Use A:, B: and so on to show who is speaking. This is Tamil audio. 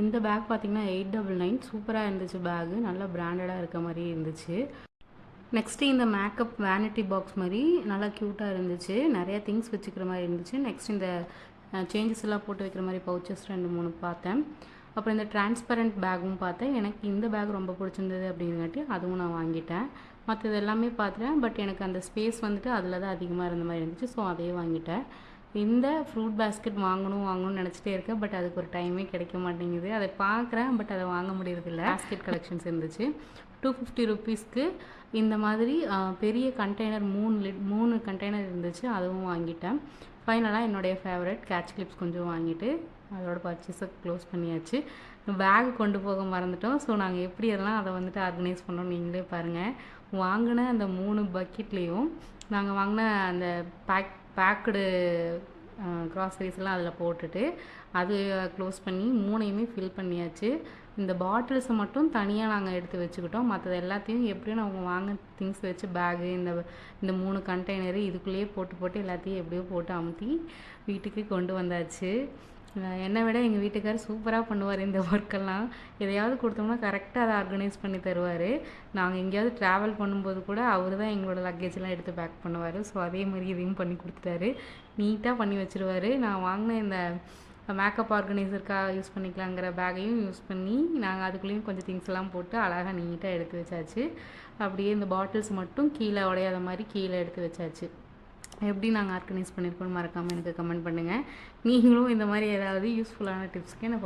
A: இந்த பேக் பார்த்திங்கன்னா 899 சூப்பராக இருந்துச்சு. பேகு நல்லா பிராண்டடாக இருக்க மாதிரி இருந்துச்சு. நெக்ஸ்ட்டு இந்த மேக்கப் வேனிட்டி பாக்ஸ் மாதிரி நல்லா க்யூட்டாக இருந்துச்சு. நிறையா திங்ஸ் வச்சுக்கிற மாதிரி இருந்துச்சு. நெக்ஸ்ட் இந்த சேஞ்சஸ் எல்லாம் போட்டு வைக்கிற மாதிரி பவுச்சஸ் 2-3 பார்த்தேன். அப்புறம் இந்த டிரான்ஸ்பரண்ட் பேக்கும் பார்த்தேன். எனக்கு இந்த பேக் ரொம்ப பிடிச்சிருந்தது அப்படிங்காட்டி அதுவும் நான் வாங்கிட்டேன். மற்றது எல்லாமே பார்த்தேன். பட் எனக்கு அந்த ஸ்பேஸ் வந்துட்டு அதில் தான் அதிகமாக இருந்த மாதிரி இருந்துச்சு. ஸோ அதையே வாங்கிட்டேன். இந்த ஃப்ரூட் பேஸ்கெட் வாங்கணும்னு நினச்சிட்டே இருக்கேன். பட் அதுக்கு ஒரு டைமே கிடைக்க மாட்டேங்குது. அதை பார்க்குறேன், பட் அதை வாங்க முடியறதில்ல. பேஸ்கெட் கலெக்ஷன்ஸ் இருந்துச்சு. 250 ருபீஸ்க்கு இந்த மாதிரி பெரிய கண்டெய்னர் 3 கண்டெய்னர் இருந்துச்சு. அதுவும் வாங்கிட்டேன். ஃபைனலாக என்னுடைய ஃபேவரட் கேட்ச் கிளிப்ஸ் கொஞ்சம் வாங்கிட்டு அதோட பர்ச்சேஸை க்ளோஸ் பண்ணியாச்சு. பேக் கொண்டு போக மறந்துட்டோம். ஸோ நாங்கள் எப்படி எல்லாம் அதை வந்துட்டு ஆர்கனைஸ் பண்ணோம் நீங்களே பாருங்கள். வாங்கின அந்த 3 பக்கெட்லேயும் நாங்கள் வாங்கின அந்த பேக்குடு க்ராசரிஸ்லாம் அதில் போட்டுட்டு அது க்ளோஸ் பண்ணி 3யுமே ஃபில் பண்ணியாச்சு. இந்த பாட்டில்ஸை மட்டும் தனியாக நாங்கள் எடுத்து வச்சுக்கிட்டோம். மற்றது எல்லாத்தையும் எப்படியும் அவங்க வாங்க திங்ஸ் வச்சு பேகு இந்த 3 கண்டெய்னரு இதுக்குள்ளேயே போட்டு எல்லாத்தையும் எப்படியோ போட்டு அமுத்தி வீட்டுக்கு கொண்டு வந்தாச்சு. என்னை விட எங்கள் வீட்டுக்காரர் சூப்பராக பண்ணுவார் இந்த ஒர்க்கெல்லாம். எதையாவது கொடுத்தோம்னா கரெக்டாக அதை ஆர்கனைஸ் பண்ணி தருவார். நாங்கள் எங்கேயாவது ட்ராவல் பண்ணும்போது கூட அவர் தான் எங்களோட லக்கேஜெலாம் எடுத்து பேக் பண்ணுவார். ஸோ அதே மாதிரி இதையும் பண்ணி கொடுத்துட்டாரு. நீட்டாக பண்ணி வச்சுருவார். நான் வாங்கின இந்த மேக்கப் ஆர்கனைசருக்காக யூஸ் பண்ணிக்கலாங்கிற பேக்கையும் யூஸ் பண்ணி நாங்கள் அதுக்குள்ளேயும் கொஞ்சம் திங்ஸ் எல்லாம் போட்டு அழகாக நீட்டாக எடுத்து வச்சாச்சு. அப்படியே இந்த பாட்டில்ஸ் மட்டும் கீழே உடையாத மாதிரி கீழே எடுத்து வச்சாச்சு. எப்படி நாங்கள் ஆர்கனைஸ் பண்ணியிருக்கோன்னு மறக்காமல் எனக்கு கமெண்ட் பண்ணுங்கள். நீங்களும் இந்த மாதிரி ஏதாவது யூஸ்ஃபுல்லான டிப்ஸ்க்கு எனக்கு